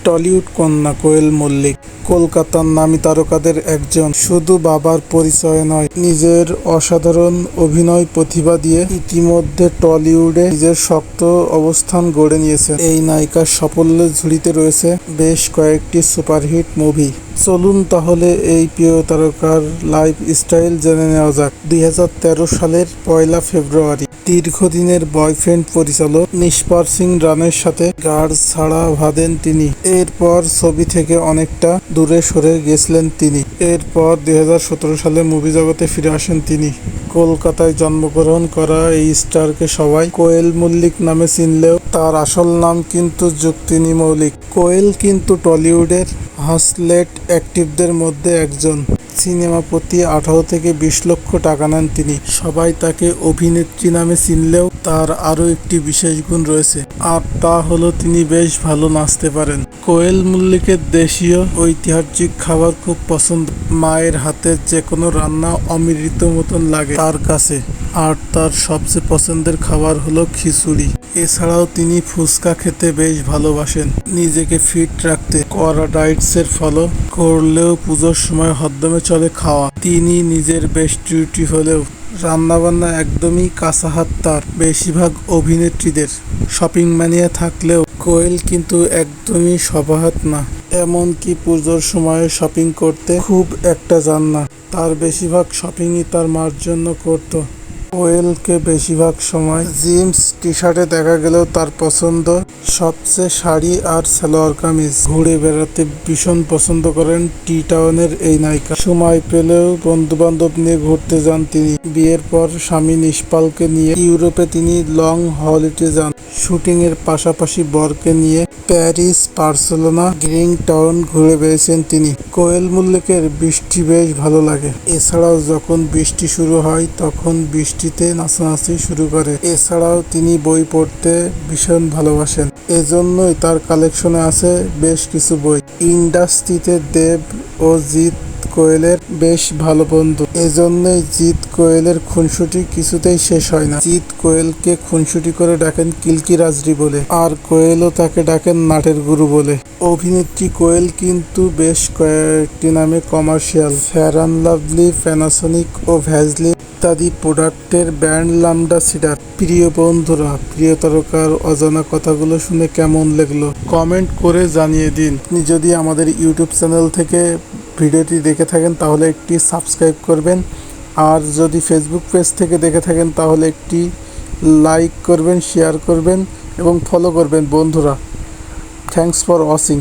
Tollywood কন্যা কোয়েল মল্লিক কলকাতার নামী তারকাদের একজন। শুধু বাবার পরিচয় নয়, নিজের অসাধারণ অভিনয় প্রতিভা দিয়ে ইতিমধ্যে টলিউডে নিজের শক্ত অবস্থান গড়ে নিয়েছেন। এই নায়িকার সাফল্যের ঝুলিতে রয়েছে বেশ কয়েকটি সুপারহিট মুভি। চলুন তাহলে এই প্রিয় তারকার লাইফ স্টাইল জেনে নেওয়া যাক। 2013 সালের 1 ফেব্রুয়ারি দীর্ঘদিনের বয়ফ্রেন্ড পরিচালক নিষ্পার সিং রানের সাথে গাড় ছাড়া বাঁধেন তিনি। এরপর ছবি থেকে অনেকটা দূরে সরে গেছিলেন তিনি। এরপর 2017 সালে মুভি জগতে ফিরে আসেন তিনি। কলকাতায় জন্মগ্রহণ করা এই স্টারকে সবাই কোয়েল মল্লিক নামে চিনলেও তার আসল নাম কিন্তু যুক্তিনী মৌলিক। কোয়েল কিন্তু টলিউডের হাসলেট অ্যাক্টিভদের মধ্যে একজন। সিনেমা প্রতি 18 থেকে 20 লক্ষ টাকা নেন তিনি। সবাই তাকে অভিনেত্রী নামে চিনলেও তার আরও একটি বিশেষ গুণ রয়েছে, আর তা হলো তিনি বেশ ভালো নাচতে পারেন। কোয়েল মল্লিকের দেশীয় ঐতিহাসিক খাবার খুব পছন্দ। মায়ের হাতের যে কোনো রান্না অমৃত মতন লাগে তার কাছে। আর তার সবচেয়ে পছন্দের খাবার হলো খিচুড়ি। এছাড়াও তিনি ফুচকা খেতে বেশ ভালোবাসেন। নিজেকে ফিট রাখতে কড়া ডায়েটসের ফলো করলেও পুজোর সময় হরদমে চলে খাওয়া। তিনি নিজের বেশ ডিউটি হলেও রান্নাবান্না একদমই কাঁচা হাত তার। বেশিরভাগ অভিনেত্রীদের শপিং ম্যানিয়া থাকলেও কোয়েল কিন্তু একদমই সবাহাত না। এমনকি পুজোর সময় শপিং করতে খুব একটা যান না। তার বেশিরভাগ শপিংই তার মার জন্য করত। কোয়েলকে বেশিরভাগ সময় জিন্স টি শার্টে দেখা গেলেও তার পছন্দ সবচেয়ে শাড়ি আর সালোয়ার কামিজ। ঘুরে বেড়াতে ভীষণ পছন্দ করেন টি টাউনের এই নায়িকা। সময় পেলেও বন্ধু বান্ধব নিয়ে ঘুরতে যান তিনি। বিয়ের পর স্বামী নিষ্পালকে নিয়ে ইউরোপে তিনি লং হলিডে যান। শুটিং এর পাশাপাশি বরকে নিয়ে প্যারিস, বার্সেলোনা, গ্রিং টাউন ঘুরে বেড়েছেন তিনি। কোয়েল মল্লিকের বৃষ্টি বেশ ভালো লাগে। এছাড়াও যখন বৃষ্টি শুরু হয় তখন বৃষ্টিতে নাচানাচি শুরু করে। এছাড়াও তিনি বই পড়তে ভীষণ ভালোবাসেন। এজন্যই তার কালেকশনে আছে বেশ কিছু বই। ইন্ডাস্ট্রিতে দেব ও জিৎ কোয়েলের বেশ ভালো বন্ধু। এজন্যই জিৎ কোয়েলের খুনসুটি কিছুতেই শেষ হয় না। জিৎ কোয়েলকে খুনসুটি করে ডাকেন কিলকি রাজরি বলে, আর কোয়েলও তাকে ডাকেন নাটের গুরু বলে। অভিনেত্রী কোয়েল কিন্তু বেশ কয়েকটি নামে commercial, Fair and Lovely, Panasonic ও ভ্যাজলিন ইত্যাদি প্রোডাক্টের ব্র্যান্ড অ্যাম্বাসিডার। প্রিয় বন্ধুরা, প্রিয় তারকার অজানা কথাগুলো শুনে কেমন লাগলো কমেন্ট করে জানিয়ে দিন। আপনি যদি আমাদের ইউটিউব চ্যানেল থেকে ভিডিওটি দেখে থাকেন তাহলে একটি সাবস্ক্রাইব করবেন, আর যদি ফেসবুক পেজ থেকে দেখে থাকেন তাহলে একটি লাইক করবেন, শেয়ার করবেন এবং ফলো করবেন বন্ধুরা। Thanks for watching.